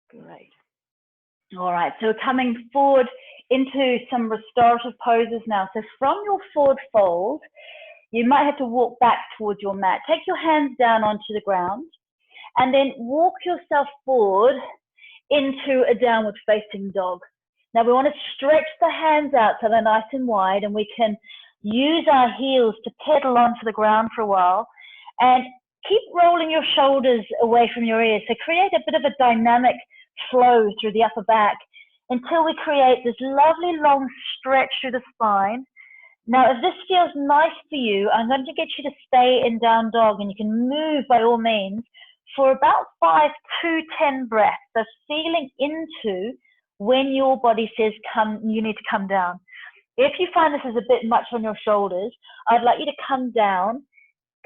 Great. All right, so coming forward into some restorative poses now. So from your forward fold, you might have to walk back towards your mat. Take your hands down onto the ground and then walk yourself forward into a downward facing dog. Now we want to stretch the hands out so they're nice and wide, and we can use our heels to pedal onto the ground for a while, and keep rolling your shoulders away from your ears. So create a bit of a dynamic flow through the upper back until we create this lovely long stretch through the spine. Now, if this feels nice for you, I'm going to get you to stay in down dog, and you can move by all means for about 5 to 10 breaths. So feeling into when your body says you need to come down. If you find this is a bit much on your shoulders, I'd like you to come down,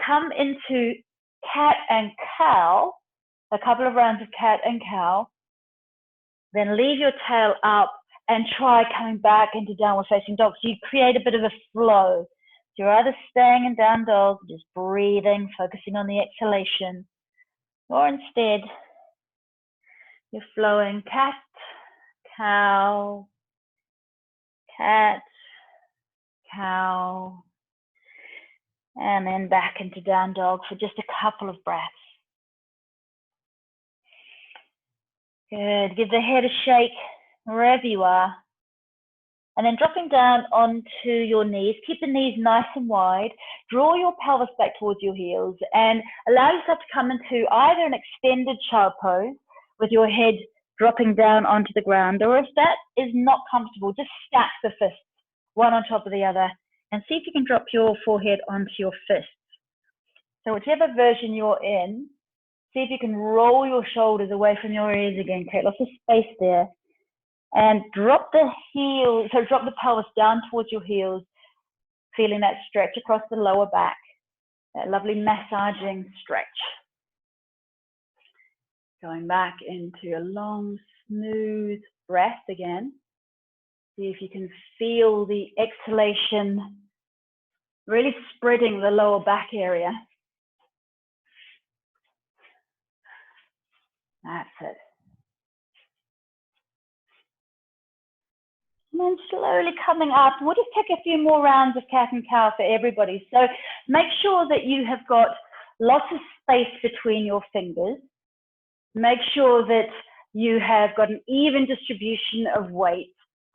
come into cat and cow, a couple of rounds of cat and cow, then leave your tail up and try coming back into downward facing dog. So you create a bit of a flow. So you're either staying in down dog, just breathing, focusing on the exhalation, or instead you're flowing cat, cow, cat, cow, and then back into down dog for just a couple of breaths. Good. Give the head a shake wherever you are. And then dropping down onto your knees. Keep the knees nice and wide. Draw your pelvis back towards your heels and allow yourself to come into either an extended child pose with your head dropping down onto the ground, or if that is not comfortable, just stack the fists one on top of the other and see if you can drop your forehead onto your fists. So whichever version you're in, see if you can roll your shoulders away from your ears again. Create lots of space there. And drop the heels, so drop the pelvis down towards your heels, feeling that stretch across the lower back, that lovely massaging stretch. Going back into a long, smooth breath again. See if you can feel the exhalation really spreading the lower back area. That's it. And then slowly coming up, we'll just take a few more rounds of cat and cow for everybody. So make sure that you have got lots of space between your fingers. Make sure that you have got an even distribution of weight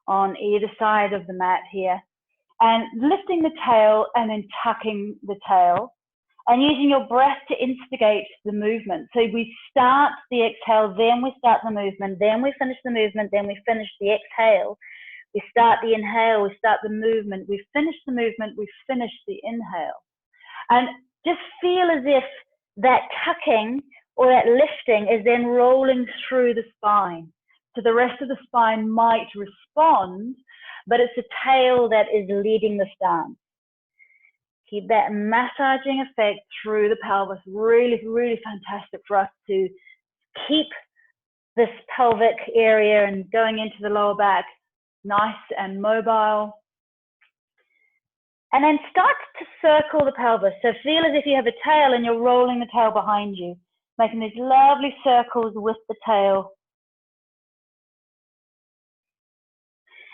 on either side of the mat here. And lifting the tail and then tucking the tail. And using your breath to instigate the movement. So we start the exhale, then we start the movement, then we finish the movement, then we finish the exhale. We start the inhale, we start the movement, we finish the movement, we finish the inhale. And just feel as if that tucking or that lifting is then rolling through the spine. So the rest of the spine might respond, but it's the tail that is leading the stance. Keep that massaging effect through the pelvis. Really, really fantastic for us to keep this pelvic area and going into the lower back nice and mobile. And then start to circle the pelvis. So feel as if you have a tail and you're rolling the tail behind you, making these lovely circles with the tail.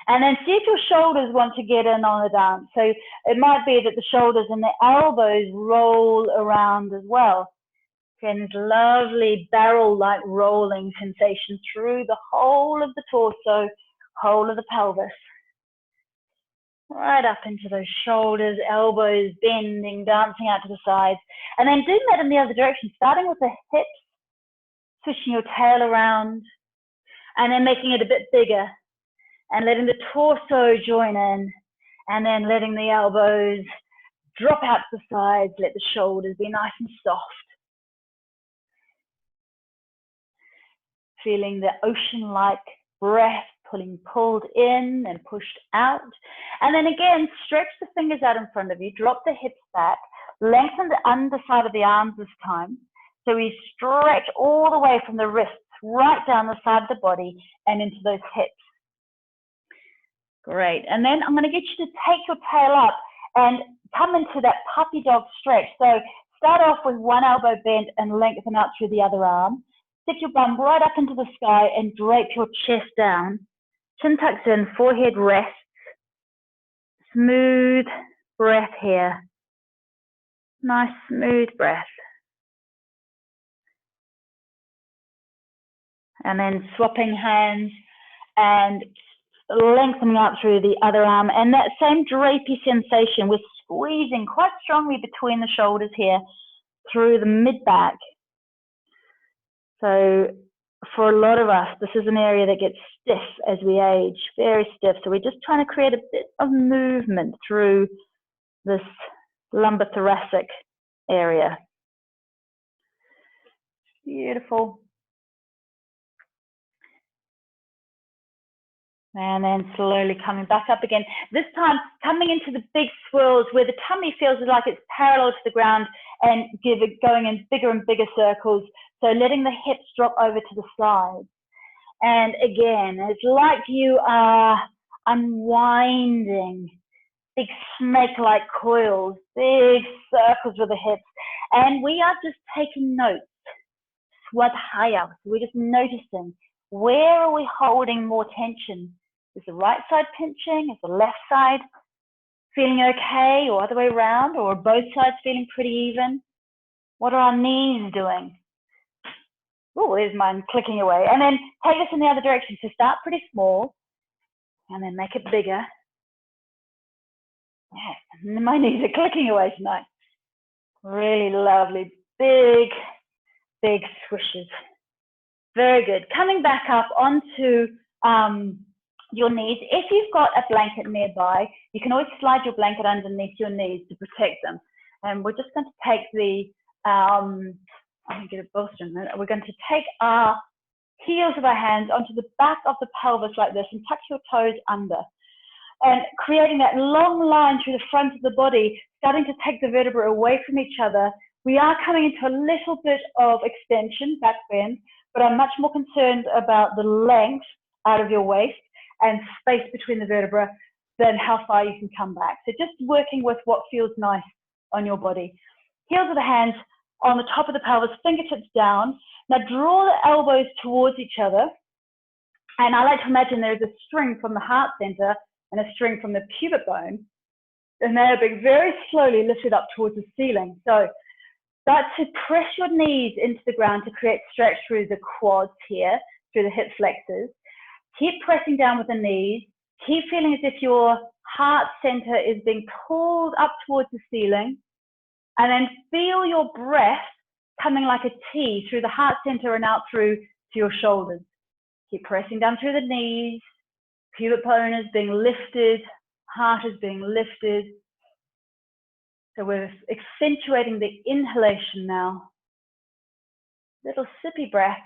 And then see if your shoulders want to get in on the dance. So it might be that the shoulders and the elbows roll around as well. Again, this lovely barrel-like rolling sensation through the whole of the torso, whole of the pelvis. Right up into those shoulders, elbows bending, dancing out to the sides. And then doing that in the other direction, starting with the hips, switching your tail around, and then making it a bit bigger. And letting the torso join in, and then letting the elbows drop out to the sides, let the shoulders be nice and soft. Feeling the ocean-like breath pulled in and pushed out. And then again, stretch the fingers out in front of you, drop the hips back, lengthen the underside of the arms this time. So we stretch all the way from the wrists right down the side of the body and into those hips. Great. And then I'm going to get you to take your tail up and come into that puppy dog stretch. So start off with one elbow bent and lengthen out through the other arm. stick your bum right up into the sky and drape your chest down. Chin tucks in, forehead rests. Smooth breath here. Nice smooth breath. And then swapping hands and lengthening out through the other arm. And that same drapey sensation, we're squeezing quite strongly between the shoulders here through the mid-back. So for a lot of us, this is an area that gets stiff as we age, very stiff. So we're just trying to create a bit of movement through this lumbar thoracic area. Beautiful. And then slowly coming back up again. This time coming into the big swirls where the tummy feels like it's parallel to the ground and going in bigger and bigger circles. So letting the hips drop over to the sides. And again, it's like you are unwinding big snake-like coils, big circles with the hips. And we are just taking notes. Swadhyaya. We're just noticing, where are we holding more tension? Is the right side pinching? Is the left side feeling okay, or other way around? Or are both sides feeling pretty even? What are our knees doing? Oh, there's mine clicking away. And then take this in the other direction. So start pretty small and then make it bigger. Yeah, my knees are clicking away tonight. Really lovely, big, big swishes. Very good. Coming back up onto your knees. If you've got a blanket nearby, you can always slide your blanket underneath your knees to protect them. And we're just going to take the, I'm going to get a bolster in a minute. We're going to take our heels of our hands onto the back of the pelvis like this and tuck your toes under. And creating that long line through the front of the body, starting to take the vertebrae away from each other. We are coming into a little bit of extension, back bend, but I'm much more concerned about the length out of your waist and space between the vertebrae than how far you can come back. So just working with what feels nice on your body. Heels of the hands on the top of the pelvis, fingertips down. Now draw the elbows towards each other. And I like to imagine there is a string from the heart center and a string from the pubic bone. And they are being very slowly lifted up towards the ceiling. So start to press your knees into the ground to create stretch through the quads here, through the hip flexors. Keep pressing down with the knees. Keep feeling as if your heart center is being pulled up towards the ceiling. And then feel your breath coming like a T through the heart center and out through to your shoulders. Keep pressing down through the knees. Pubic bone is being lifted. Heart is being lifted. So we're accentuating the inhalation now. Little sippy breaths.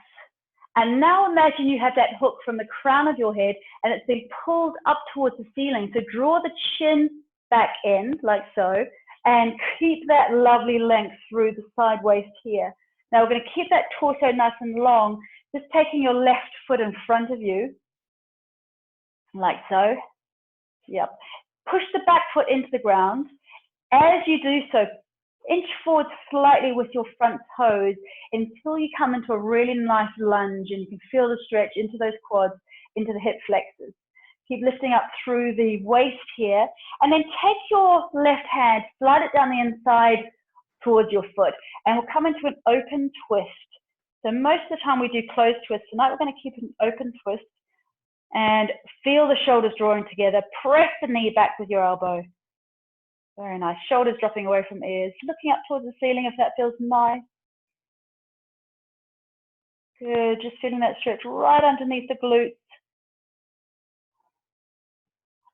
And now imagine you have that hook from the crown of your head and it's being pulled up towards the ceiling. So draw the chin back in like so and keep that lovely length through the side waist here. Now we're going to keep that torso nice and long, just taking your left foot in front of you like so. Yep. Push the back foot into the ground. As you do so, inch forward slightly with your front toes until you come into a really nice lunge and you can feel the stretch into those quads, into the hip flexors. Keep lifting up through the waist here and then take your left hand, slide it down the inside towards your foot and we'll come into an open twist. So most of the time we do closed twists. Tonight we're going to keep an open twist and feel the shoulders drawing together. Press the knee back with your elbow. Very nice. Shoulders dropping away from ears. Looking up towards the ceiling if that feels nice. Good. Just feeling that stretch right underneath the glutes.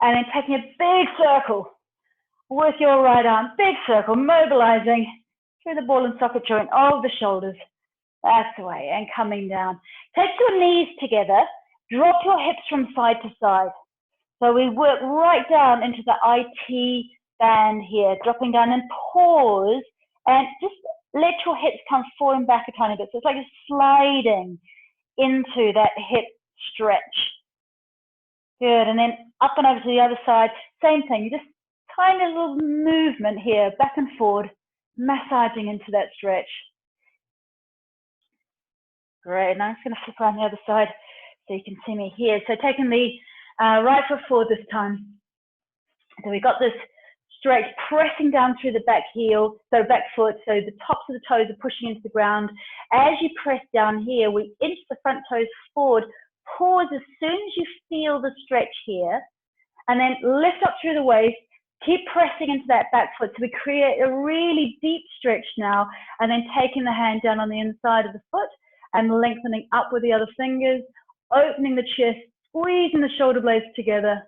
And then taking a big circle with your right arm. Big circle, mobilizing through the ball and socket joint of the shoulders. That's the way. And coming down. Take your knees together. Drop your hips from side to side. So we work right down into the IT band here, dropping down and pause and just let your hips come forward back a tiny bit. So it's like you're sliding into that hip stretch. Good, and then up and over to the other side, same thing, just tiny little movement here, back and forward, massaging into that stretch. Great. Now I'm just going to flip around the other side so you can see me here. So taking the right foot forward this time. So we've got this stretch, pressing down through the back heel, so back foot, so the tops of the toes are pushing into the ground. As you press down here, we inch the front toes forward, pause as soon as you feel the stretch here, and then lift up through the waist, keep pressing into that back foot. So we create a really deep stretch now, and then taking the hand down on the inside of the foot and lengthening up with the other fingers, opening the chest, squeezing the shoulder blades together.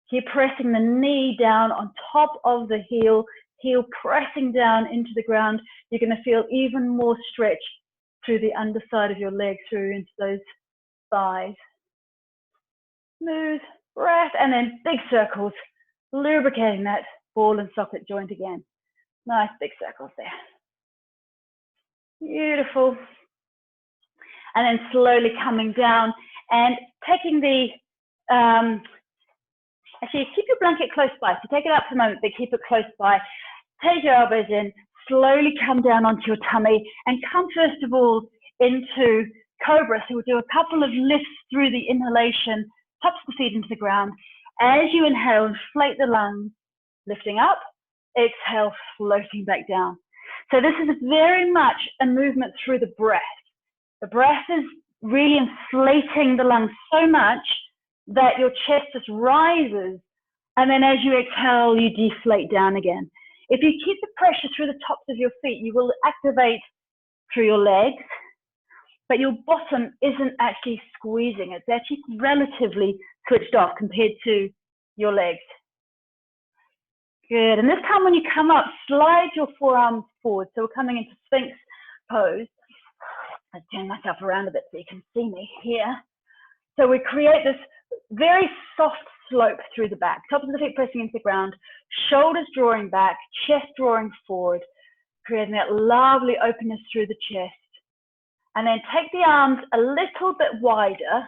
Keep pressing the knee down on top of the heel, heel pressing down into the ground. You're going to feel even more stretch through the underside of your leg, through into those thighs. Smooth breath, and then big circles, lubricating that ball and socket joint again. Nice big circles there. Beautiful. And then slowly coming down and taking the, actually keep your blanket close by. So take it out for a moment, but keep it close by. Take your elbows in, slowly come down onto your tummy and come first of all into cobra. So we'll do a couple of lifts through the inhalation, touch the feet into the ground. As you inhale, inflate the lungs, lifting up, exhale, floating back down. So this is very much a movement through the breath. The breath is really inflating the lungs so much that your chest just rises, and then as you exhale, you deflate down again. If you keep the pressure through the tops of your feet, you will activate through your legs, but your bottom isn't actually squeezing. It's actually relatively switched off compared to your legs. Good. And this time when you come up, slide your forearms forward. So we're coming into Sphinx pose. Let's turn myself around a bit so you can see me here. So we create this very soft slope through the back. Tops of the feet pressing into the ground, shoulders drawing back, chest drawing forward, creating that lovely openness through the chest. And then take the arms a little bit wider,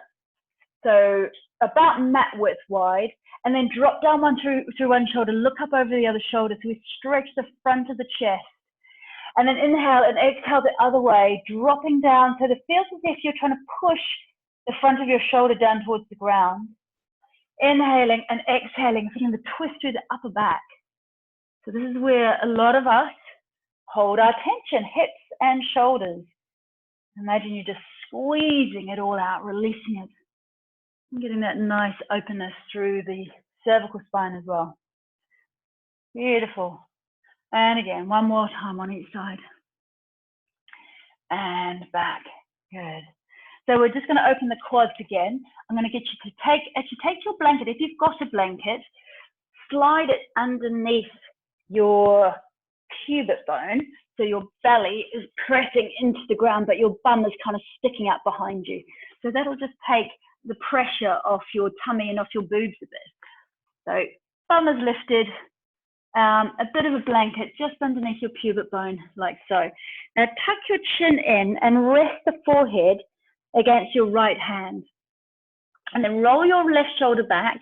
so about mat width wide, and then drop down through one shoulder, look up over the other shoulder, so we stretch the front of the chest. And then inhale and exhale the other way, dropping down, so it feels as if you're trying to push the front of your shoulder down towards the ground. Inhaling and exhaling, feeling the twist through the upper back. So this is where a lot of us hold our tension, hips and shoulders. Imagine you just squeezing it all out, releasing it, and getting that nice openness through the cervical spine as well. Beautiful. And again, one more time on each side. And back. Good. So we're just going to open the quads again. I'm going to get you to take your blanket. If you've got a blanket, slide it underneath your pubic bone. So your belly is pressing into the ground, but your bum is kind of sticking out behind you. So that'll just take the pressure off your tummy and off your boobs a bit. So bum is lifted, a bit of a blanket just underneath your pubic bone, like so. Now tuck your chin in and rest the forehead against your right hand. And then roll your left shoulder back,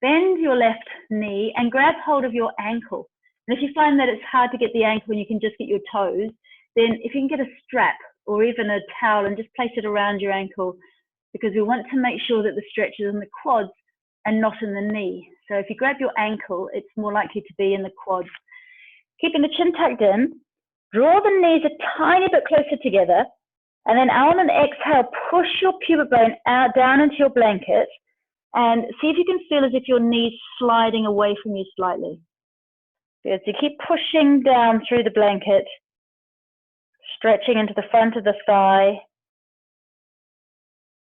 bend your left knee and grab hold of your ankle. And if you find that it's hard to get the ankle and you can just get your toes, then if you can get a strap or even a towel and just place it around your ankle, because we want to make sure that the stretch is in the quads and not in the knee. So if you grab your ankle, it's more likely to be in the quads. Keeping the chin tucked in, draw the knees a tiny bit closer together, and then on an exhale, push your pubic bone out down into your blanket and see if you can feel as if your knees sliding away from you slightly. Good, so keep pushing down through the blanket, stretching into the front of the thigh.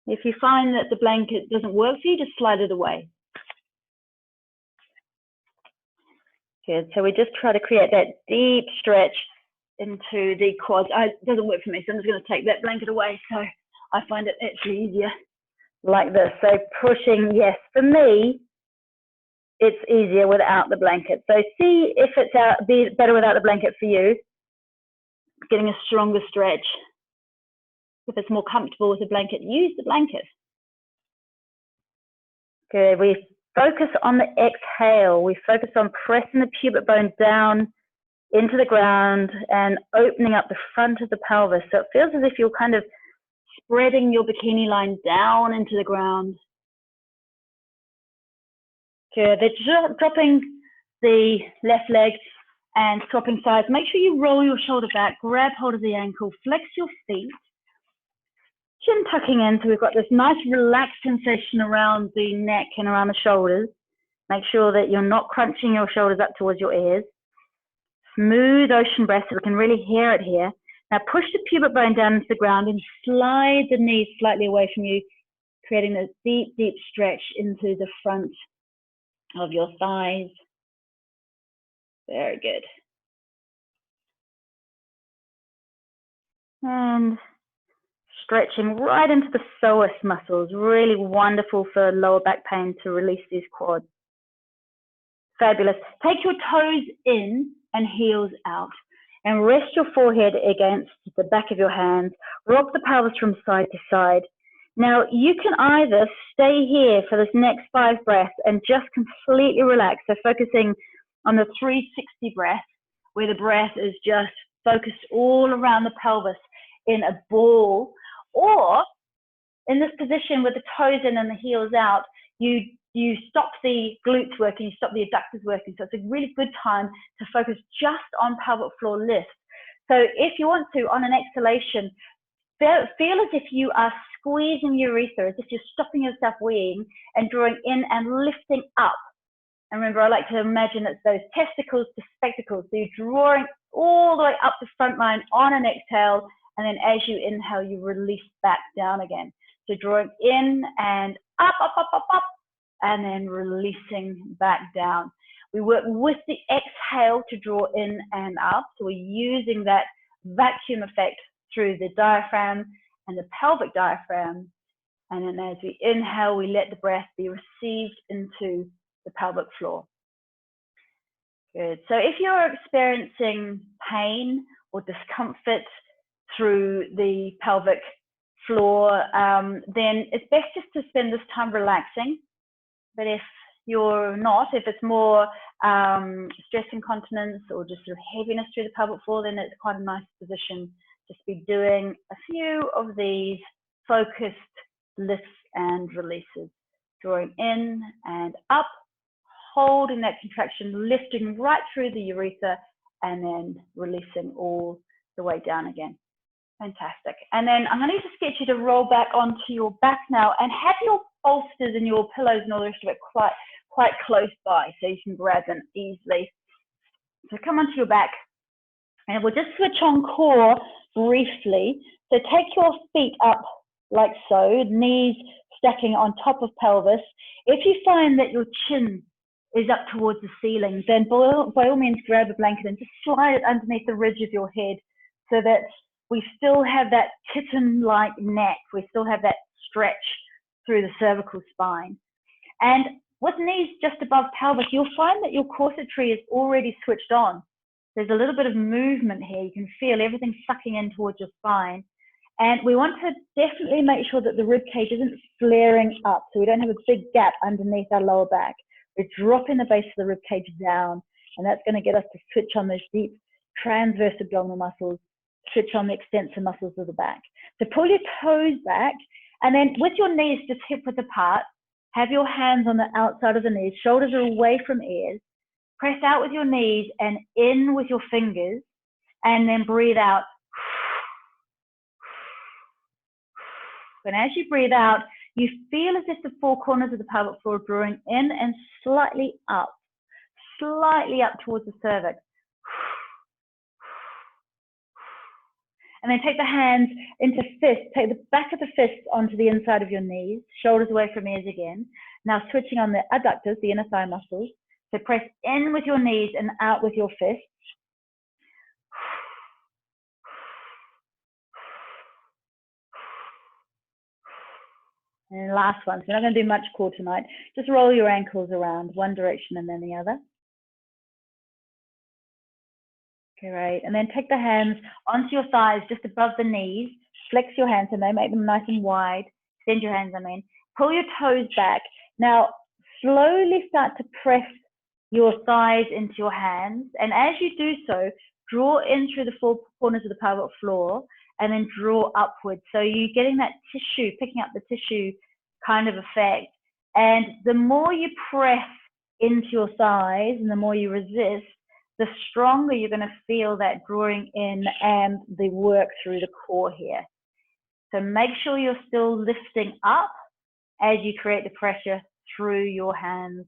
If you find that the blanket doesn't work for you, just slide it away. Good, so we just try to create that deep stretch into the quads. It doesn't work for me, so I'm just going to take that blanket away. So I find it actually easier like this. So pushing, yes, for me, it's easier without the blanket. So see if it's better without the blanket for you, getting a stronger stretch. If it's more comfortable with the blanket, use the blanket. Good, we focus on the exhale. We focus on pressing the pubic bone down into the ground and opening up the front of the pelvis. So it feels as if you're kind of spreading your bikini line down into the ground. Good. They're dropping the left leg and swapping sides. Make sure you roll your shoulder back, grab hold of the ankle, flex your feet, chin tucking in. So we've got this nice relaxed sensation around the neck and around the shoulders. Make sure that you're not crunching your shoulders up towards your ears. Smooth ocean breath so we can really hear it here. Now push the pubic bone down into the ground and slide the knees slightly away from you, creating a deep, deep stretch into the front of your thighs. Very good. And stretching right into the psoas muscles. Really wonderful for lower back pain to release these quads. Fabulous. Take your toes in and heels out. And rest your forehead against the back of your hands. Rock the pelvis from side to side. Now, you can either stay here for this next 5 breaths and just completely relax. So focusing on the 360 breath, where the breath is just focused all around the pelvis in a ball. Or in this position with the toes in and the heels out, you stop the glutes working, you stop the adductors working. So it's a really good time to focus just on pelvic floor lift. So if you want to, on an exhalation, feel as if you are squeezing your urethra, as if you're stopping yourself weeing and drawing in and lifting up. And remember, I like to imagine it's those testicles to spectacles. So you're drawing all the way up the front line on an exhale, and then as you inhale, you release back down again. So drawing in and up, up, up, up, up, and then releasing back down. We work with the exhale to draw in and up. So we're using that vacuum effect through the diaphragm and the pelvic diaphragm. And then as we inhale, we let the breath be received into the pelvic floor. Good. So if you're experiencing pain or discomfort through the pelvic floor, then it's best just to spend this time relaxing. But if you're not, if it's more stress incontinence or just sort of heaviness through the pelvic floor, then it's quite a nice position just to be doing a few of these focused lifts and releases. Drawing in and up, holding that contraction, lifting right through the urethra, and then releasing all the way down again. Fantastic. And then I'm going to just get you to roll back onto your back now and have your bolsters and your pillows and all the rest of it quite close by so you can grab them easily. So come onto your back and we'll just switch on core briefly. So take your feet up like so, knees stacking on top of pelvis. If you find that your chin is up towards the ceiling, then by all means grab a blanket and just slide it underneath the ridge of your head so that we still have that kitten-like neck. We still have that stretch through the cervical spine. And with knees just above pelvis, you'll find that your corsetry is already switched on. There's a little bit of movement here. You can feel everything sucking in towards your spine. And we want to definitely make sure that the rib cage isn't flaring up, so we don't have a big gap underneath our lower back. We're dropping the base of the rib cage down, and that's going to get us to switch on those deep transverse abdominal muscles, switch on the extensor muscles of the back. So pull your toes back, and then with your knees just hip width apart, have your hands on the outside of the knees, shoulders are away from ears, press out with your knees and in with your fingers, and then breathe out. And as you breathe out, you feel as if the 4 corners of the pelvic floor are drawing in and slightly up towards the cervix. And then take the hands into fists. Take the back of the fists onto the inside of your knees, shoulders away from ears again. Now switching on the adductors, the inner thigh muscles. So press in with your knees and out with your fists. And last one. So we're not going to do much core tonight. Just roll your ankles around one direction and then the other. Great. And then take the hands onto your thighs just above the knees. Flex your hands and they make them nice and wide. Extend your hands, Pull your toes back. Now, slowly start to press your thighs into your hands. And as you do so, draw in through the 4 corners of the pelvic floor and then draw upwards. So you're getting that tissue, picking up the tissue kind of effect. And the more you press into your thighs and the more you resist, the stronger you're going to feel that drawing in and the work through the core here. So make sure you're still lifting up as you create the pressure through your hands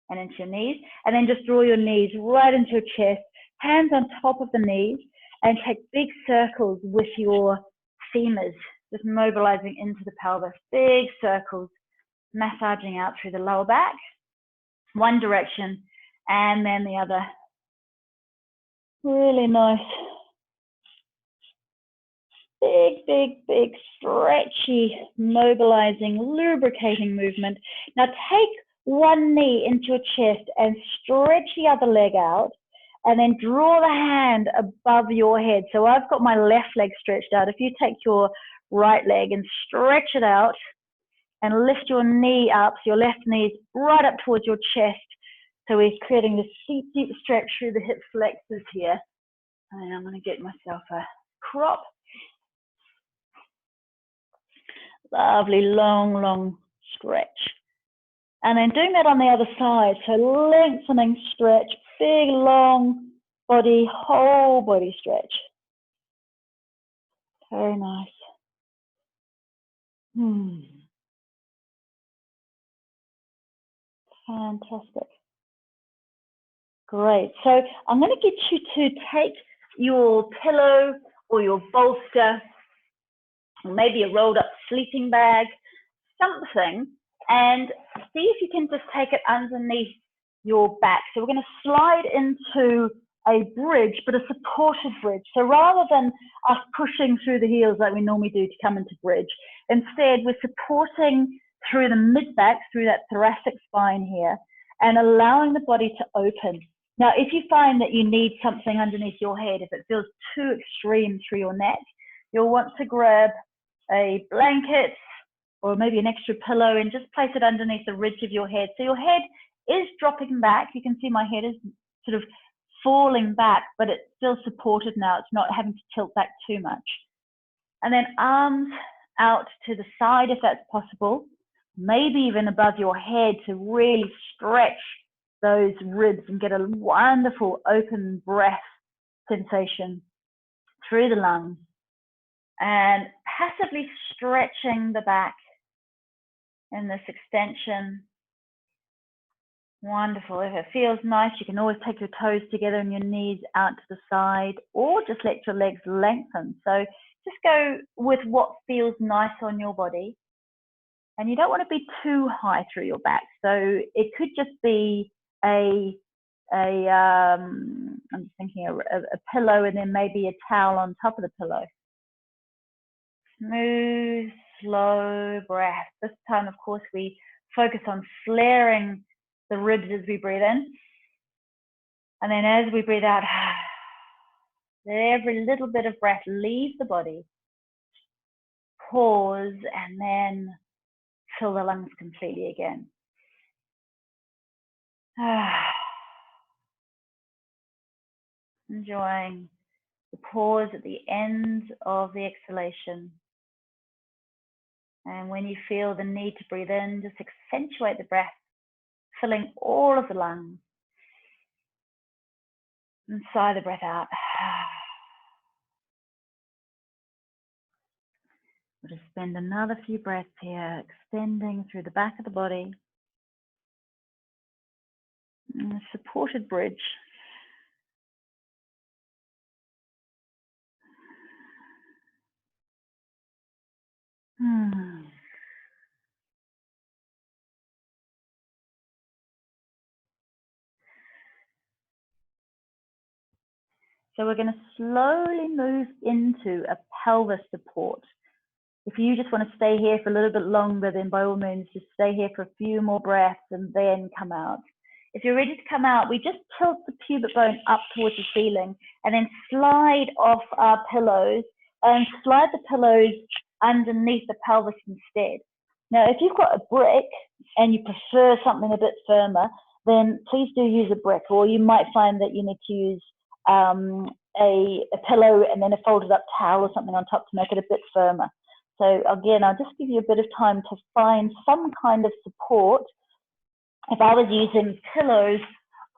and into your knees. And then just draw your knees right into your chest, hands on top of the knees, and take big circles with your femurs, just mobilizing into the pelvis. Big circles, massaging out through the lower back, one direction and then the other. Really nice. Big, big, big, stretchy, mobilizing, lubricating movement. Now take one knee into your chest and stretch the other leg out, and then draw the hand above your head. So I've got my left leg stretched out. If you take your right leg and stretch it out and lift your knee up, so your left knee is right up towards your chest. So we're creating this deep, deep stretch through the hip flexors here. And I'm going to get myself a crop. Lovely, long, long stretch. And then doing that on the other side. So lengthening stretch, big, long body, whole body stretch. Very nice. Fantastic. Great. So I'm going to get you to take your pillow or your bolster, or maybe a rolled up sleeping bag, something, and see if you can just take it underneath your back. So we're going to slide into a bridge, but a supported bridge. So rather than us pushing through the heels like we normally do to come into bridge, instead we're supporting through the mid-back, through that thoracic spine here, and allowing the body to open. Now, if you find that you need something underneath your head, if it feels too extreme through your neck, you'll want to grab a blanket or maybe an extra pillow and just place it underneath the ridge of your head. So your head is dropping back. You can see my head is sort of falling back, but it's still supported now. It's not having to tilt back too much. And then arms out to the side if that's possible, maybe even above your head to really stretch those ribs and get a wonderful open breath sensation through the lungs. And passively stretching the back in this extension. Wonderful. If it feels nice, you can always take your toes together and your knees out to the side, or just let your legs lengthen. So just go with what feels nice on your body. And you don't want to be too high through your back. So it could just be I'm just thinking a pillow and then maybe a towel on top of the pillow. Smooth, slow breath. This time, of course, we focus on flaring the ribs as we breathe in. And then as we breathe out, let every little bit of breath leave the body. Pause and then fill the lungs completely again. Enjoying the pause at the end of the exhalation. And when you feel the need to breathe in, just accentuate the breath, filling all of the lungs. And sigh the breath out. We'll just spend another few breaths here, extending through the back of the body. And a supported bridge. So we're going to slowly move into a pelvis support. If you just want to stay here for a little bit longer, then by all means, just stay here for a few more breaths and then come out. If you're ready to come out, we just tilt the pubic bone up towards the ceiling and then slide off our pillows and slide the pillows underneath the pelvis instead. Now, if you've got a brick and you prefer something a bit firmer, then please do use a brick, or you might find that you need to use a pillow and then a folded up towel or something on top to make it a bit firmer. So again, I'll just give you a bit of time to find some kind of support. If I was using pillows,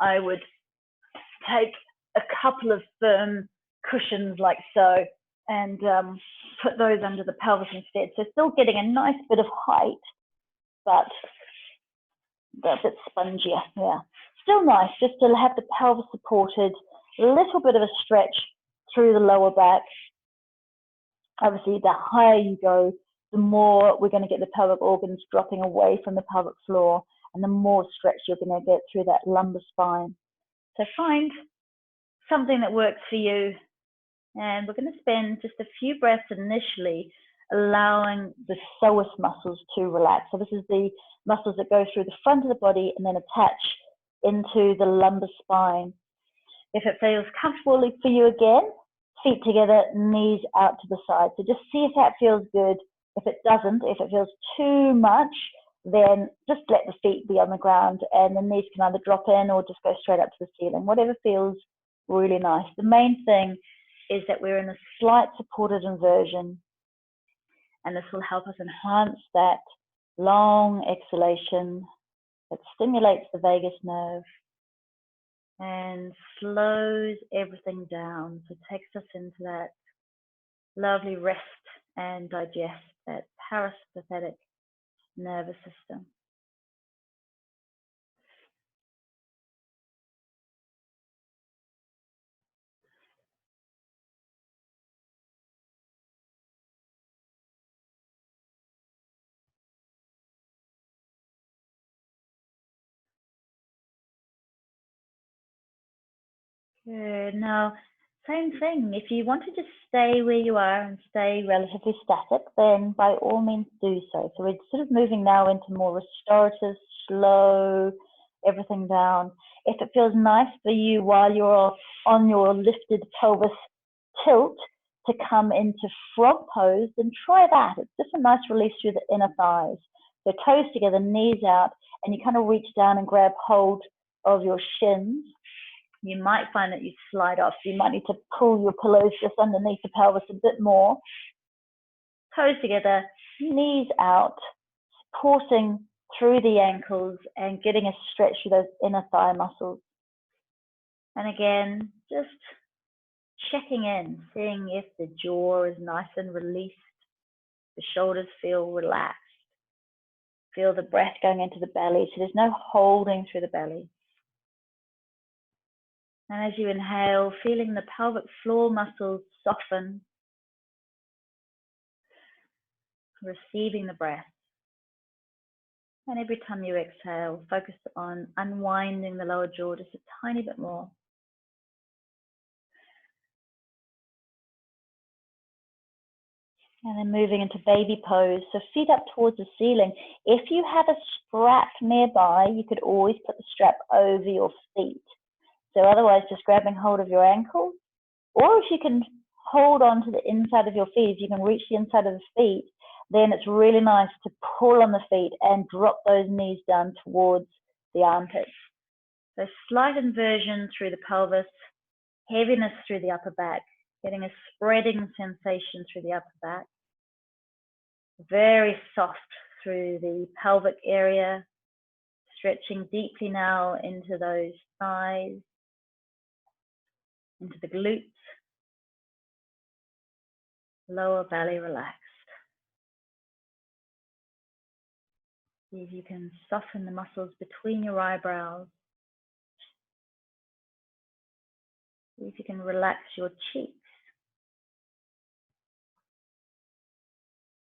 I would take a couple of firm cushions like so and put those under the pelvis instead. So still getting a nice bit of height, but a bit spongier, yeah. Still nice just to have the pelvis supported, a little bit of a stretch through the lower back. Obviously, the higher you go, the more we're going to get the pelvic organs dropping away from the pelvic floor, and the more stretch you're going to get through that lumbar spine. So find something that works for you, and we're going to spend just a few breaths initially allowing the psoas muscles to relax. So this is the muscles that go through the front of the body and then attach into the lumbar spine. If it feels comfortable for you again, feet together, knees out to the side. So just see if that feels good. If it doesn't, if it feels too much, then just let the feet be on the ground and the knees can either drop in or just go straight up to the ceiling, whatever feels really nice. The main thing is that we're in a slight supported inversion, and this will help us enhance that long exhalation that stimulates the vagus nerve and slows everything down. So it takes us into that lovely rest and digest, that parasympathetic nervous system. Good. Now, same thing. If you want to just stay where you are and stay relatively static, then by all means do so. So we're sort of moving now into more restorative, slow, everything down. If it feels nice for you while you're on your lifted pelvis tilt to come into frog pose, then try that. It's just a nice release through the inner thighs. So toes together, knees out, and you kind of reach down and grab hold of your shins. You might find that you slide off. So you might need to pull your pillows just underneath the pelvis a bit more. Toes together, knees out, supporting through the ankles and getting a stretch through those inner thigh muscles. And again, just checking in, seeing if the jaw is nice and released, the shoulders feel relaxed. Feel the breath going into the belly, so there's no holding through the belly. And as you inhale, feeling the pelvic floor muscles soften, receiving the breath. And every time you exhale, focus on unwinding the lower jaw just a tiny bit more. And then moving into baby pose, so feet up towards the ceiling. If you have a strap nearby, you could always put the strap over your feet. So otherwise, just grabbing hold of your ankles, or if you can hold on to the inside of your feet, if you can reach the inside of the feet, then it's really nice to pull on the feet and drop those knees down towards the armpits. So slight inversion through the pelvis, heaviness through the upper back, getting a spreading sensation through the upper back. Very soft through the pelvic area, stretching deeply now into those thighs, into the glutes, lower belly relaxed. See if you can soften the muscles between your eyebrows. See if you can relax your cheeks.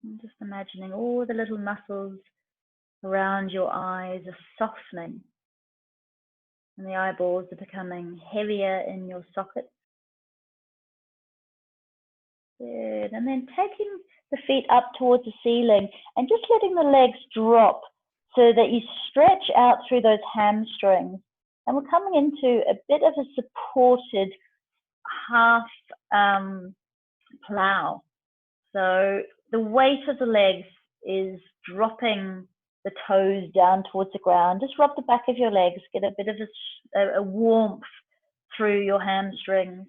And just imagining all the little muscles around your eyes are softening, and the eyeballs are becoming heavier in your sockets. Good. And then taking the feet up towards the ceiling and just letting the legs drop so that you stretch out through those hamstrings. And we're coming into a bit of a supported half plow. So the weight of the legs is dropping the toes down towards the ground. Just rub the back of your legs, get a bit of a warmth through your hamstrings.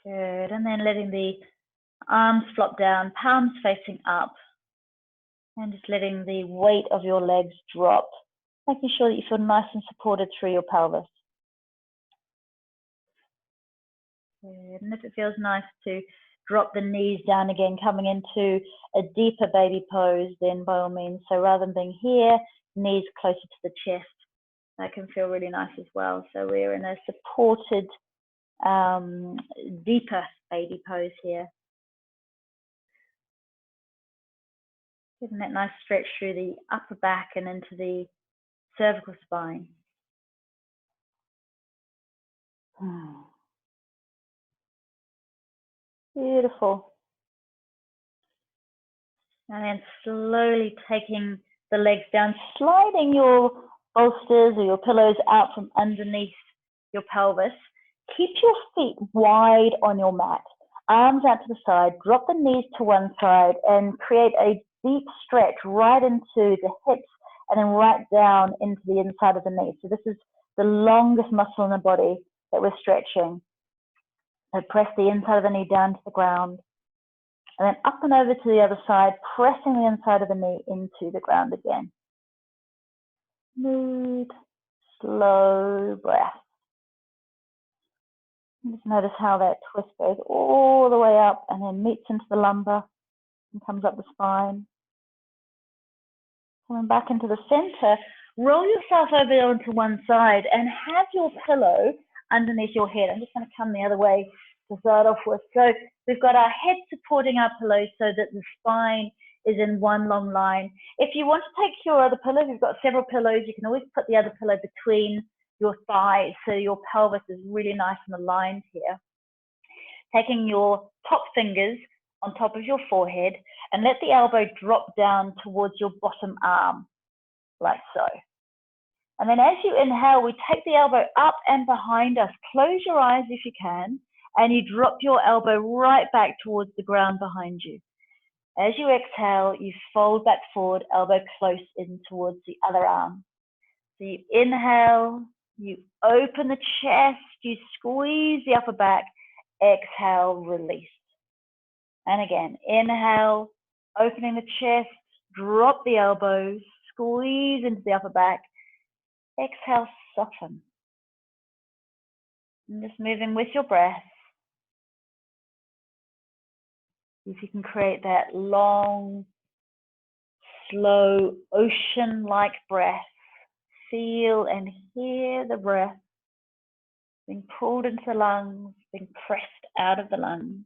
Good. And then letting the arms flop down, palms facing up. And just letting the weight of your legs drop, making sure that you feel nice and supported through your pelvis. Good. And if it feels nice to drop the knees down again, coming into a deeper baby pose, then by all means. So rather than being here, knees closer to the chest, that can feel really nice as well. So we're in a supported, deeper baby pose here. Getting that nice stretch through the upper back and into the cervical spine. Beautiful. And then slowly taking the legs down, sliding your bolsters or your pillows out from underneath your pelvis. Keep your feet wide on your mat, arms out to the side, drop the knees to one side and create a deep stretch right into the hips and then right down into the inside of the knee. So this is the longest muscle in the body that we're stretching. So press the inside of the knee down to the ground. And then up and over to the other side, pressing the inside of the knee into the ground again. Smooth, slow breath. Just notice how that twist goes all the way up and then meets into the lumbar and comes up the spine. Coming back into the center, roll yourself over onto one side and have your pillow underneath your head. I'm just going to come the other way to start off with. So we've got our head supporting our pillow so that the spine is in one long line. If you want to take your other pillow, you've got several pillows, you can always put the other pillow between your thighs so your pelvis is really nice and aligned here. Taking your top fingers on top of your forehead and let the elbow drop down towards your bottom arm, like so. And then as you inhale, we take the elbow up and behind us. Close your eyes if you can, and you drop your elbow right back towards the ground behind you. As you exhale, you fold back forward, elbow close in towards the other arm. So you inhale, you open the chest, you squeeze the upper back, exhale, release. And again, inhale, opening the chest, drop the elbows, squeeze into the upper back, exhale, soften. And just moving with your breath. If you can create that long, slow, ocean-like breath. Feel and hear the breath being pulled into the lungs, being pressed out of the lungs.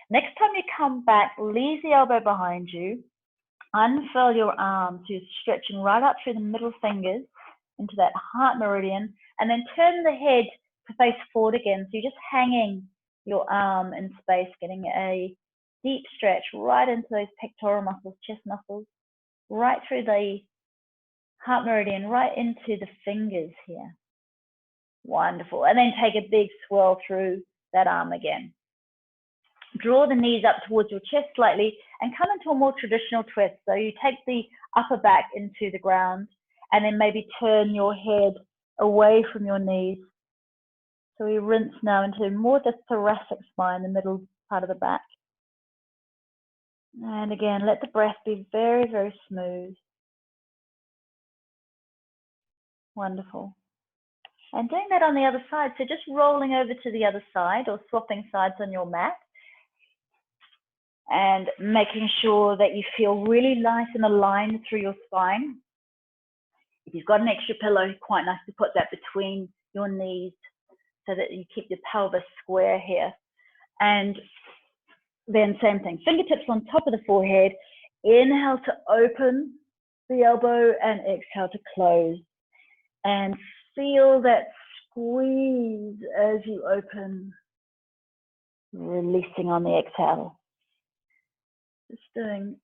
Next time you come back, leave the elbow behind you, unfurl your arms, so you're stretching right up through the middle fingers into that heart meridian, and then turn the head to face forward again. So you're just hanging your arm in space, getting a deep stretch right into those pectoral muscles, chest muscles, right through the heart meridian, right into the fingers here. Wonderful. And then take a big swirl through that arm again. Draw the knees up towards your chest slightly and come into a more traditional twist. So you take the upper back into the ground and then maybe turn your head away from your knees. So we rinse now into more the thoracic spine, the middle part of the back. And again, let the breath be very, very smooth. Wonderful. And doing that on the other side, so just rolling over to the other side or swapping sides on your mat and making sure that you feel really nice and aligned through your spine. If you've got an extra pillow, quite nice to put that between your knees so that you keep your pelvis square here. And then same thing, fingertips on top of the forehead. Inhale to open the elbow and exhale to close. And feel that squeeze as you open, releasing on the exhale. Just doing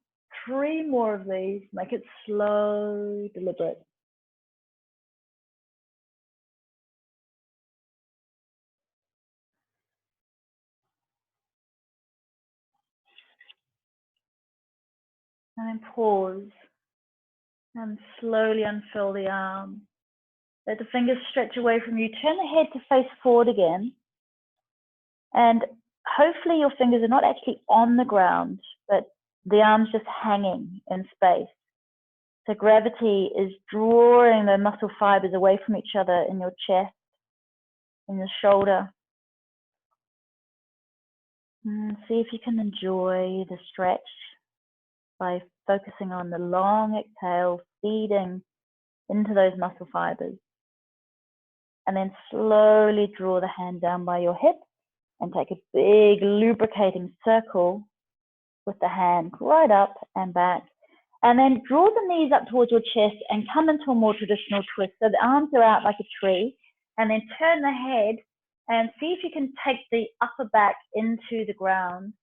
3 more of these. Make it slow, deliberate. And then pause and slowly unfurl the arm. Let the fingers stretch away from you. Turn the head to face forward again. And hopefully your fingers are not actually on the ground, but the arms just hanging in space. So gravity is drawing the muscle fibers away from each other in your chest, in your shoulder. And see if you can enjoy the stretch by focusing on the long exhale, feeding into those muscle fibers. And then slowly draw the hand down by your hip and take a big lubricating circle with the hand right up and back. And then draw the knees up towards your chest and come into a more traditional twist. So the arms are out like a tree, and then turn the head and see if you can take the upper back into the ground,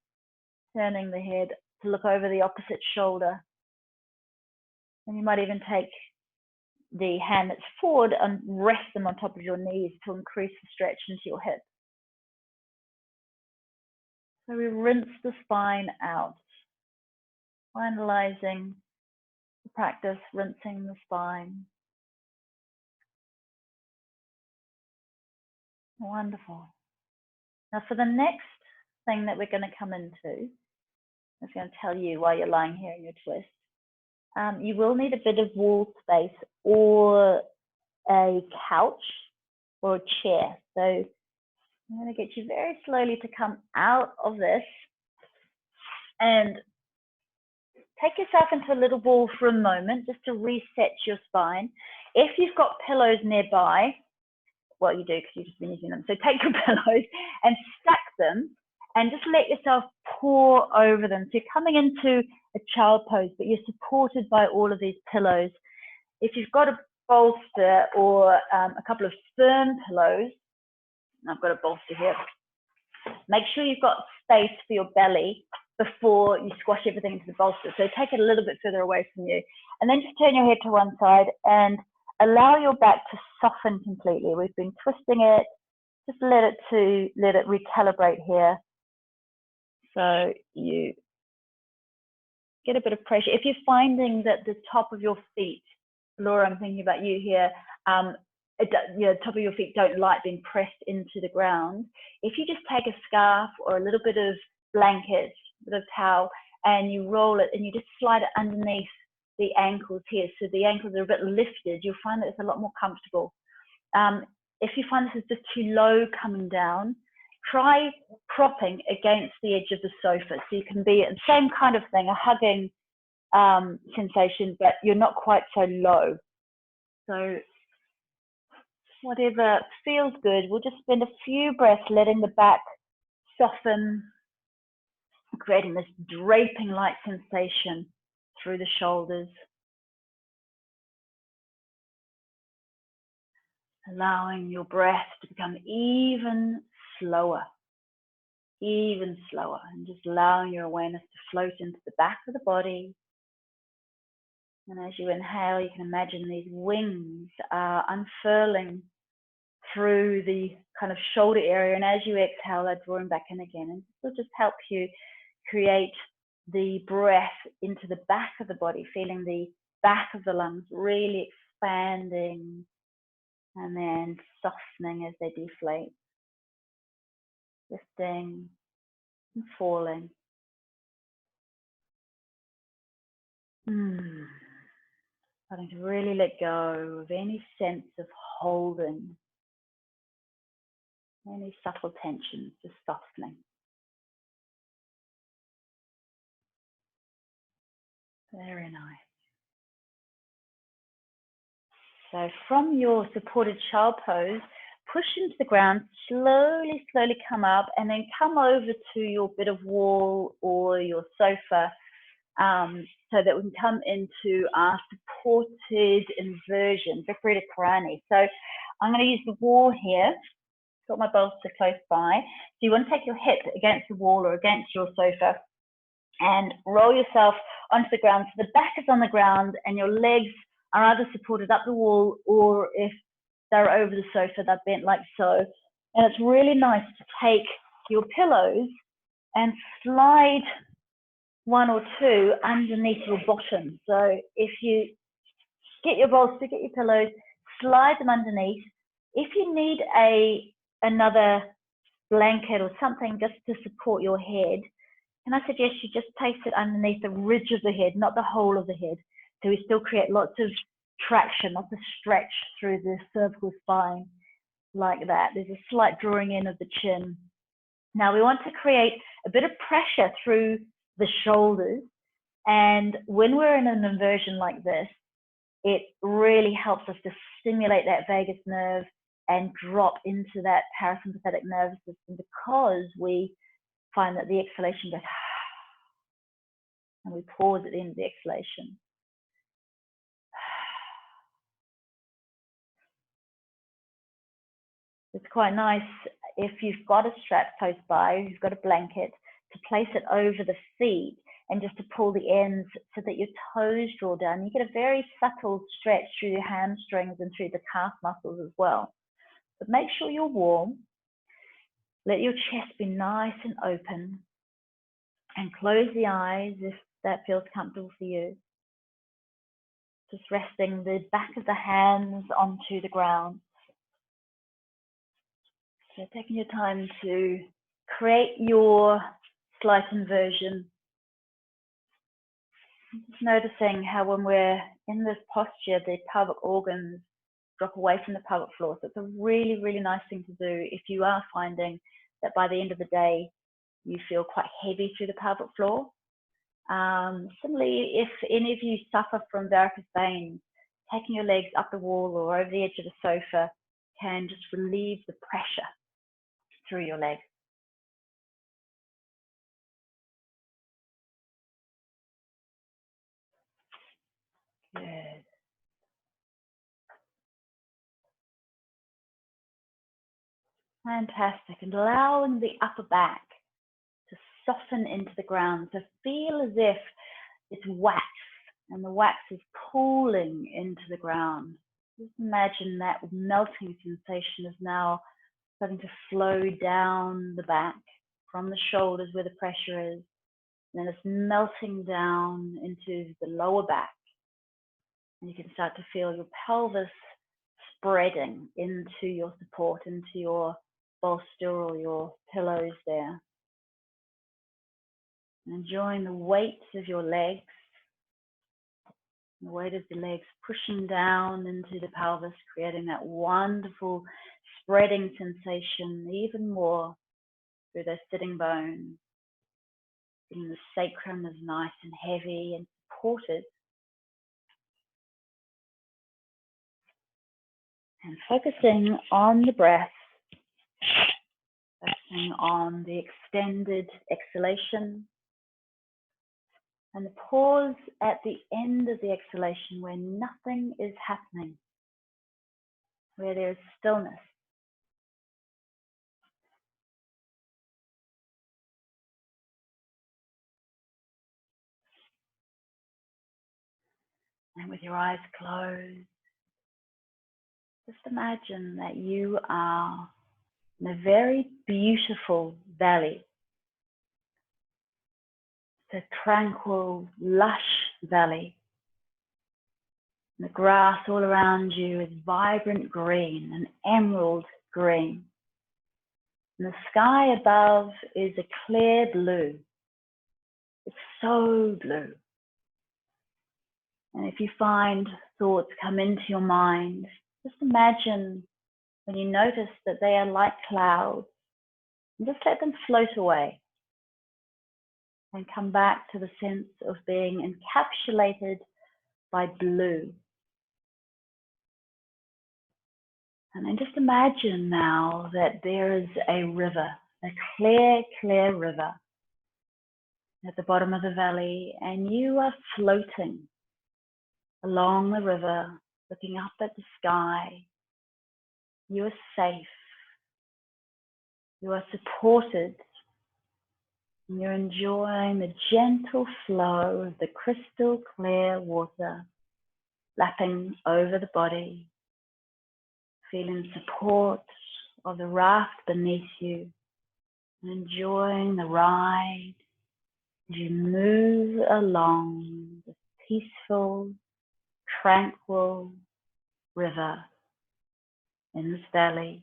turning the head to look over the opposite shoulder. And you might even take the hand that's forward and rest them on top of your knees to increase the stretch into your hips. So we rinse the spine out, finalizing the practice, rinsing the spine. Wonderful. Now for the next thing that we're going to come into, I'm just going to tell you while you're lying here in your twist, you will need a bit of wall space or a couch or a chair. So I'm going to get you very slowly to come out of this and take yourself into a little ball for a moment just to reset your spine. If you've got pillows nearby, well, you do because you've just been using them. So take your pillows and stack them and just let yourself pour over them. So you're coming into a child pose, but you're supported by all of these pillows. If you've got a bolster or a couple of firm pillows, I've got a bolster here, make sure you've got space for your belly before you squash everything into the bolster. So take it a little bit further away from you. And then just turn your head to one side and allow your back to soften completely. We've been twisting it. Just let it recalibrate here. So you get a bit of pressure. If you're finding that the top of your feet, Laura, I'm thinking about you here, top of your feet don't like being pressed into the ground. If you just take a scarf or a little bit of blanket, a bit of towel, and you roll it and you just slide it underneath the ankles here, so the ankles are a bit lifted, you'll find that it's a lot more comfortable. If you find this is just too low coming down, try propping against the edge of the sofa. So you can be the same kind of thing, a hugging sensation, but you're not quite so low. So whatever feels good, we'll just spend a few breaths letting the back soften, creating this draping-like sensation through the shoulders. Allowing your breath to become even slower, and just allowing your awareness to float into the back of the body. And as you inhale, you can imagine these wings unfurling through the kind of shoulder area, and as you exhale, they're drawing back in again. And this will just help you create the breath into the back of the body, feeling the back of the lungs really expanding and then softening as they deflate, lifting and falling. Starting to really let go of any sense of holding, any subtle tensions, just softening. Very nice. So from your supported child pose, push into the ground, slowly come up, and then come over to your bit of wall or your sofa, so that we can come into our supported inversion, Viparita Karani. So I'm going to use the wall here. Got my bolster close by. So you want to take your hip against the wall or against your sofa and roll yourself onto the ground. So the back is on the ground and your legs are either supported up the wall, or if they're over the sofa, they're bent like so. And it's really nice to take your pillows and slide one or two underneath your bottom. So if you get your bolster, get your pillows, slide them underneath. If you need another blanket or something just to support your head, can I suggest you just place it underneath the ridge of the head, not the whole of the head. So we still create lots of traction, lots of stretch through the cervical spine like that. There's a slight drawing in of the chin. Now we want to create a bit of pressure through the shoulders. And when we're in an inversion like this, it really helps us to stimulate that vagus nerve and drop into that parasympathetic nervous system, because we find that the exhalation goes and we pause at the end of the exhalation. It's quite nice if you've got a strap close by, you've got a blanket, to place it over the feet and just to pull the ends so that your toes draw down. You get a very subtle stretch through your hamstrings and through the calf muscles as well. But make sure you're warm. Let your chest be nice and open, and close the eyes if that feels comfortable for you. Just resting the back of the hands onto the ground. So taking your time to create your slight inversion. Just noticing how when we're in this posture, the pelvic organs drop away from the pelvic floor. So it's a really, really nice thing to do if you are finding that by the end of the day, you feel quite heavy through the pelvic floor. Similarly, if any of you suffer from varicose veins, taking your legs up the wall or over the edge of the sofa can just relieve the pressure through your legs. Good. Fantastic. And allowing the upper back to soften into the ground. So feel as if it's wax and the wax is pooling into the ground. Just imagine that melting sensation is now starting to flow down the back from the shoulders where the pressure is. And then it's melting down into the lower back. And you can start to feel your pelvis spreading into your support, into your bolster or your pillows there. And enjoying the weight of your legs, the weight of the legs pushing down into the pelvis, creating that wonderful spreading sensation even more through those sitting bones. Feeling the sacrum is nice and heavy and supported. And focusing on the breath, focusing on the extended exhalation, and the pause at the end of the exhalation where nothing is happening, where there is stillness. And with your eyes closed, just imagine that you are in a very beautiful valley. It's a tranquil, lush valley. And the grass all around you is vibrant green, an emerald green. And the sky above is a clear blue. It's so blue. And if you find thoughts come into your mind, just imagine when you notice that they are like clouds, and just let them float away and come back to the sense of being encapsulated by blue. And then just imagine now that there is a river, a clear, clear river at the bottom of the valley, and you are floating along the river, looking up at the sky. You are safe. You are supported. And you're enjoying the gentle flow of the crystal clear water lapping over the body, feeling support of the raft beneath you, and enjoying the ride as you move along the peaceful, tranquil river in this valley.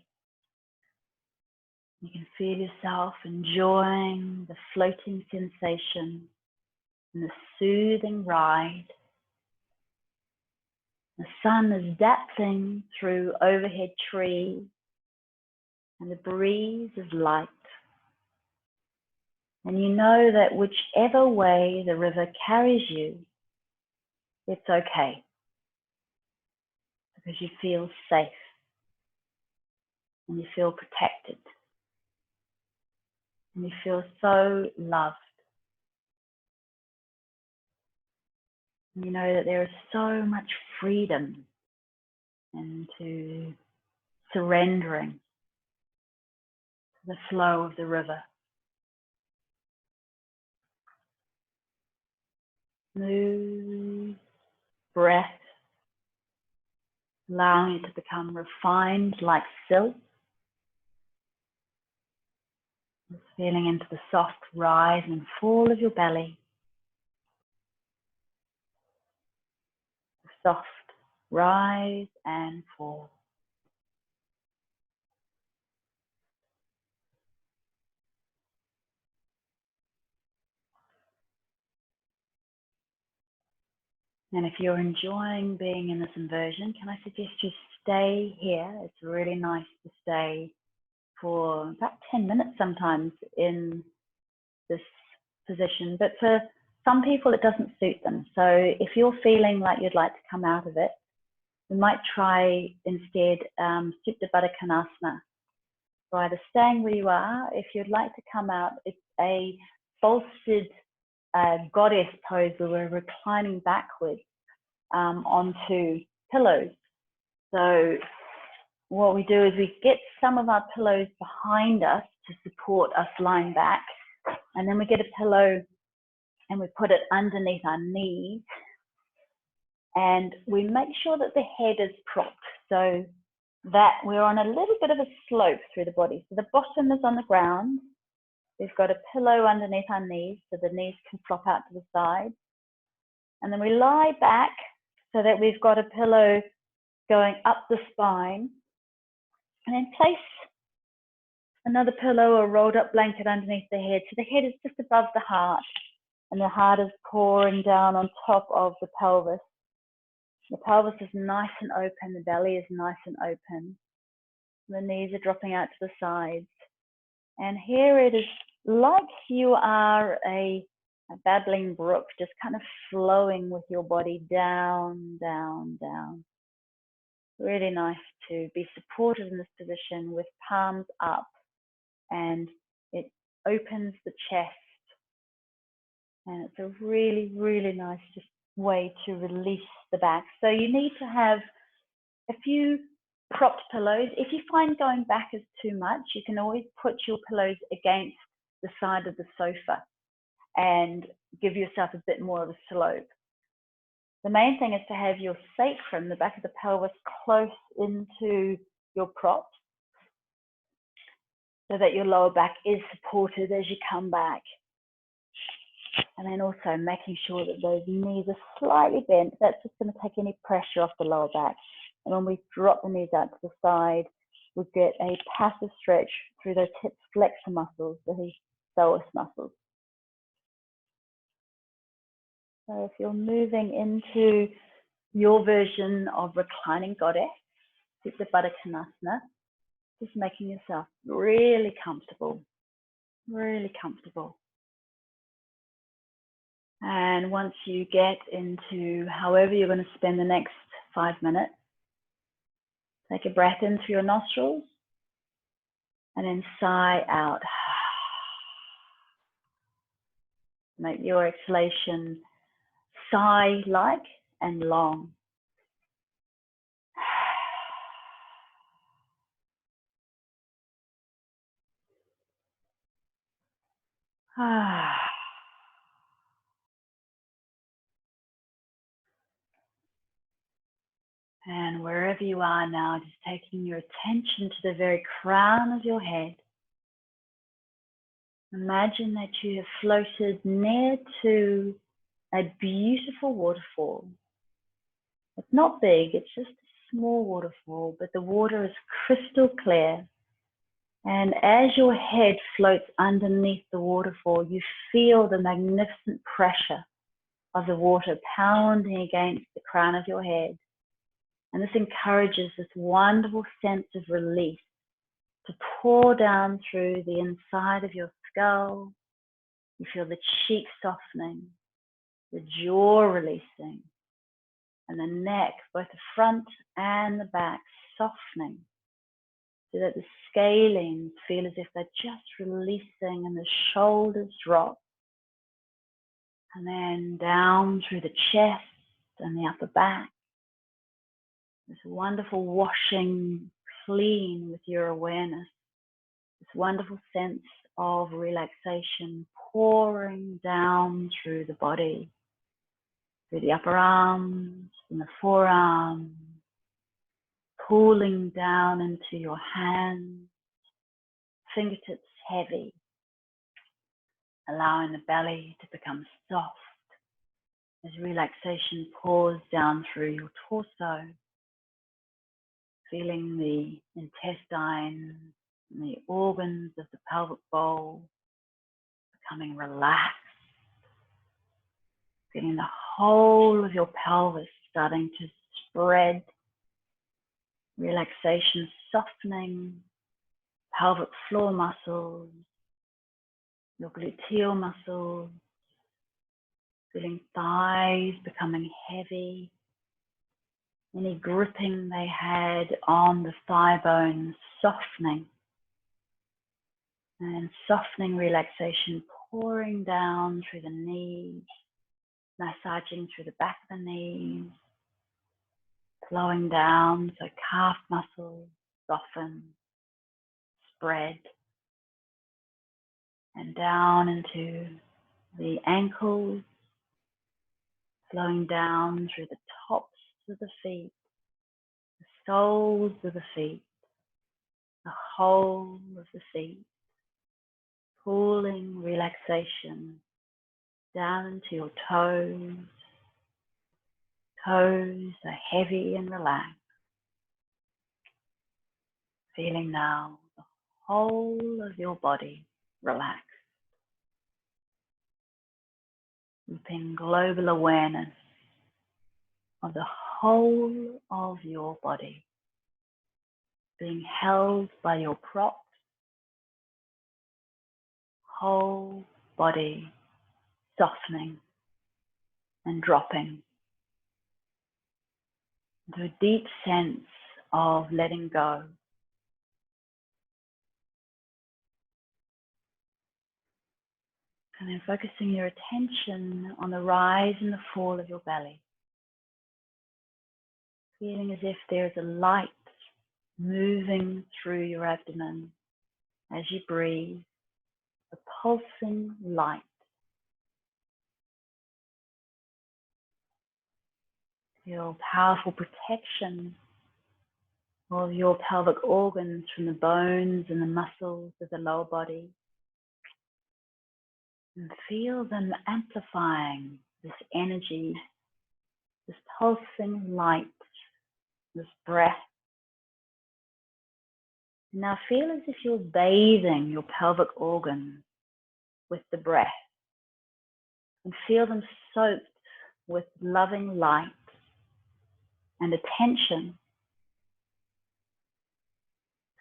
You can feel yourself enjoying the floating sensation and the soothing ride. The sun is dappling through overhead trees and the breeze is light. And you know that whichever way the river carries you, it's okay, because you feel safe and you feel protected and you feel so loved. And you know that there is so much freedom into surrendering to the flow of the river. Smooth breath, allowing it to become refined like silk. Just feeling into the soft rise and fall of your belly. The soft rise and fall. And if you're enjoying being in this inversion, can I suggest you stay here? It's really nice to stay for about 10 minutes sometimes in this position. But for some people, it doesn't suit them. So if you're feeling like you'd like to come out of it, you might try instead Supta Baddha Konasana. So either staying where you are, if you'd like to come out, it's a bolstered goddess pose where we're reclining backwards onto pillows. So what we do is we get some of our pillows behind us to support us lying back, and then we get a pillow and we put it underneath our knees, and we make sure that the head is propped so that we're on a little bit of a slope through the body. So the bottom is on the ground. We've got a pillow underneath our knees so the knees can flop out to the side. And then we lie back so that we've got a pillow going up the spine. And then place another pillow or rolled up blanket underneath the head. So the head is just above the heart and the heart is pouring down on top of the pelvis. The pelvis is nice and open, the belly is nice and open. The knees are dropping out to the sides. And here it is like you are a babbling brook, just kind of flowing with your body down, down, down. Really nice to be supported in this position with palms up, and it opens the chest. And it's a really, really nice just way to release the back. So you need to have a few propped pillows. If you find going back is too much, you can always put your pillows against the side of the sofa and give yourself a bit more of a slope. The main thing is to have your sacrum, the back of the pelvis, close into your props so that your lower back is supported as you come back. And then also making sure that those knees are slightly bent. That's just going to take any pressure off the lower back. And when we drop the knees out to the side, we get a passive stretch through those hip flexor muscles, the psoas muscles. So if you're moving into your version of reclining goddess, Supta Baddha Konasana, just making yourself really comfortable, really comfortable. And once you get into however you're going to spend the next 5 minutes, take a breath in through your nostrils and then sigh out. Make your exhalation sigh-like and long. And wherever you are now, just taking your attention to the very crown of your head. Imagine that you have floated near to a beautiful waterfall. It's not big, it's just a small waterfall, but the water is crystal clear And as your head floats underneath the waterfall, you feel the magnificent pressure of the water pounding against the crown of your head. And this encourages this wonderful sense of release to pour down through the inside of your skull. You feel the cheeks softening, the jaw releasing, and the neck, both the front and the back, softening, so that the scalenes feel as if they're just releasing and the shoulders drop. And then down through the chest and the upper back. This wonderful washing clean with your awareness. This wonderful sense of relaxation pouring down through the body, through the upper arms and the forearms, pulling down into your hands, fingertips heavy, allowing the belly to become soft as relaxation pours down through your torso, feeling the intestines and the organs of the pelvic bowl becoming relaxed, feeling the whole of your pelvis starting to spread, relaxation softening pelvic floor muscles, your gluteal muscles, feeling thighs becoming heavy, any gripping they had on the thigh bones softening, and softening relaxation pouring down through the knees, massaging through the back of the knees, flowing down so calf muscles soften, spread, and down into the ankles, flowing down through the tops of the feet, the soles of the feet, the whole of the feet, pulling relaxation down into your toes. Toes are heavy and relaxed. Feeling now the whole of your body relaxed. Keeping global awareness of the whole of your body being held by your props, whole body softening and dropping into a deep sense of letting go. And then focusing your attention on the rise and the fall of your belly. Feeling as if there's a light moving through your abdomen as you breathe, a pulsing light. Feel powerful protection of your pelvic organs from the bones and the muscles of the lower body. And feel them amplifying this energy, this pulsing light, this breath. Now feel as if you're bathing your pelvic organs with the breath, and feel them soaked with loving light and attention.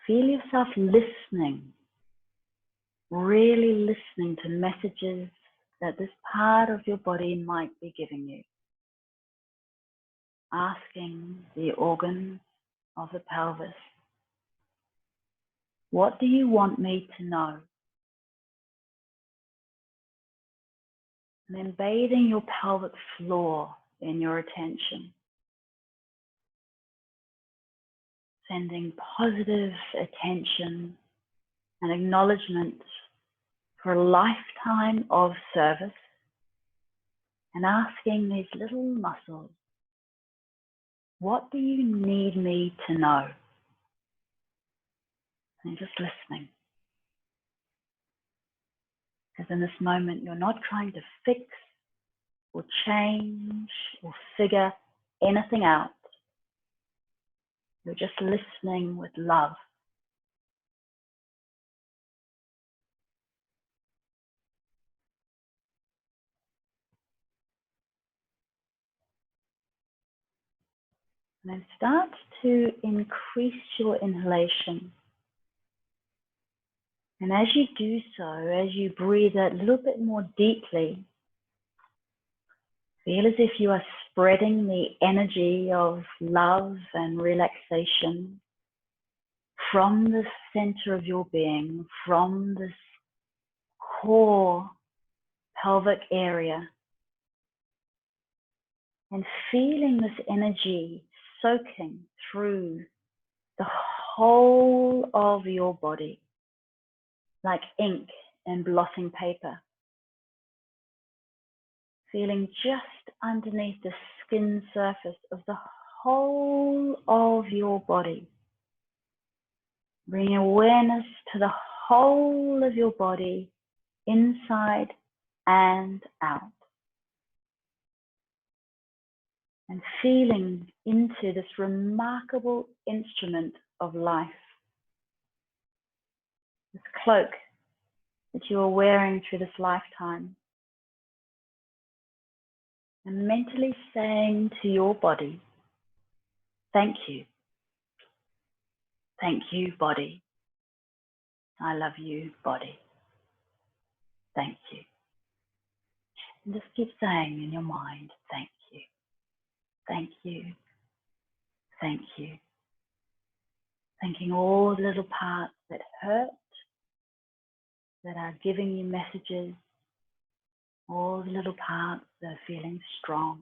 Feel yourself listening, really listening to messages that this part of your body might be giving you. Asking the organs of the pelvis, what do you want me to know? And then bathing your pelvic floor in your attention. Sending positive attention and acknowledgement for a lifetime of service, and asking these little muscles, what do you need me to know? And just listening. Because in this moment, you're not trying to fix or change or figure anything out. You're just listening with love. And start to increase your inhalation. And as you do so, as you breathe a little bit more deeply, feel as if you are spreading the energy of love and relaxation from the center of your being, from this core pelvic area, and feeling this energy soaking through the whole of your body, like ink and blotting paper. Feeling just underneath the skin surface of the whole of your body. Bringing awareness to the whole of your body, inside and out. And feeling into this remarkable instrument of life. This cloak that you are wearing through this lifetime. And mentally saying to your body, thank you. Thank you, body. I love you, body. Thank you. And just keep saying in your mind, thank you. Thank you. Thank you. Thanking all the little parts that hurt, that are giving you messages, all the little parts that are feeling strong,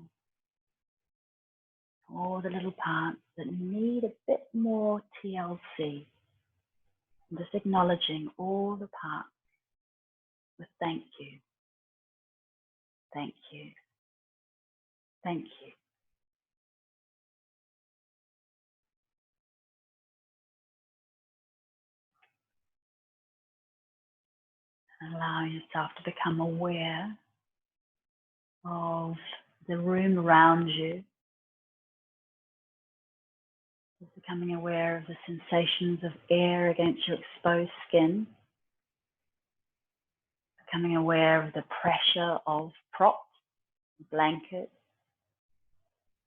all the little parts that need a bit more TLC. And just acknowledging all the parts with thank you, thank you, thank you. And allowing yourself to become aware of the room around you. Just becoming aware of the sensations of air against your exposed skin. Becoming aware of the pressure of props, blankets.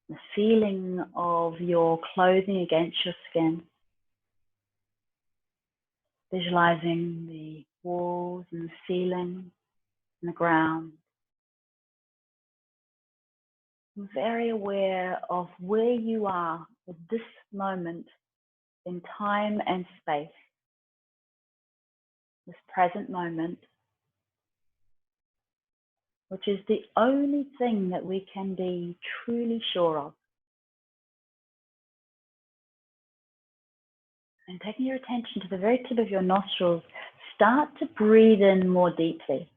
The feeling of your clothing against your skin. Visualizing the walls and the ceiling and the ground. I'm very aware of where you are at this moment in time and space. This present moment, which is the only thing that we can be truly sure of. And taking your attention to the very tip of your nostrils, start to breathe in more deeply.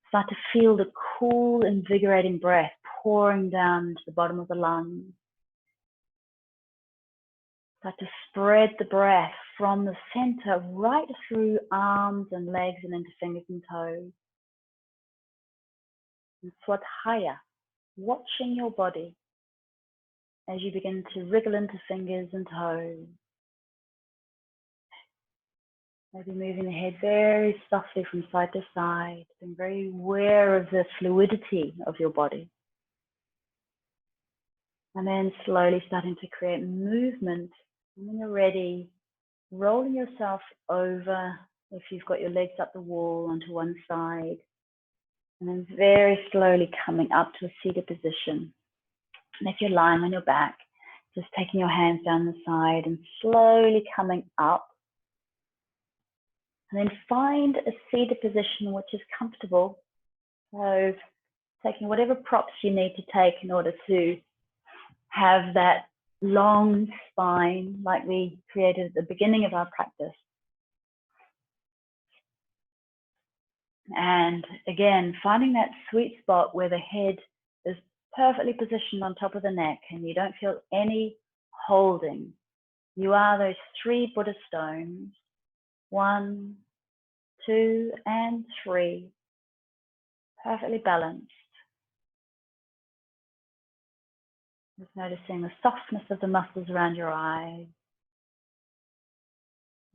Start to feel the cool, invigorating breath pouring down to the bottom of the lungs. Start to spread the breath from the center right through arms and legs and into fingers and toes. And Swadhyaya, watching your body as you begin to wriggle into fingers and toes. Maybe moving the head very softly from side to side, being very aware of the fluidity of your body. And then slowly starting to create movement. And when you're ready, rolling yourself over, if you've got your legs up the wall, onto one side. And then very slowly coming up to a seated position. And if you're lying on your back, just taking your hands down the side and slowly coming up. And then find a seated position which is comfortable. So taking whatever props you need to take in order to have that long spine like we created at the beginning of our practice. And again, finding that sweet spot where the head is perfectly positioned on top of the neck and you don't feel any holding. You are those 3 Buddha stones, 1, 2, and 3, perfectly balanced. Just noticing the softness of the muscles around your eyes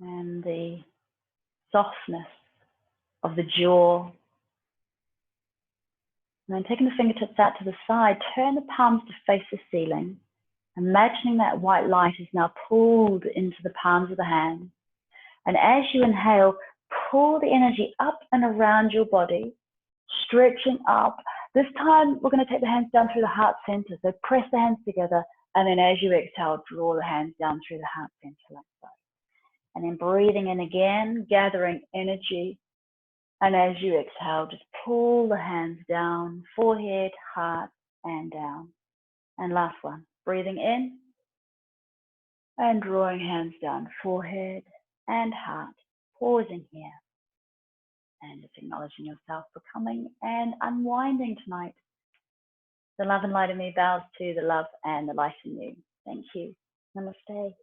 and the softness of the jaw. And then taking the fingertips out to the side, turn the palms to face the ceiling Imagining that white light is now pulled into the palms of the hands. And as you inhale, pull the energy up and around your body, stretching up. This time, we're going to take the hands down through the heart center. So press the hands together. And then as you exhale, draw the hands down through the heart center like so. And then breathing in again, gathering energy. And as you exhale, just pull the hands down, forehead, heart, and down. And last one, breathing in and drawing hands down, forehead and heart. Pausing here and just acknowledging yourself for coming and unwinding tonight. The love and light in me bows to the love and the light in you. Thank you. Namaste.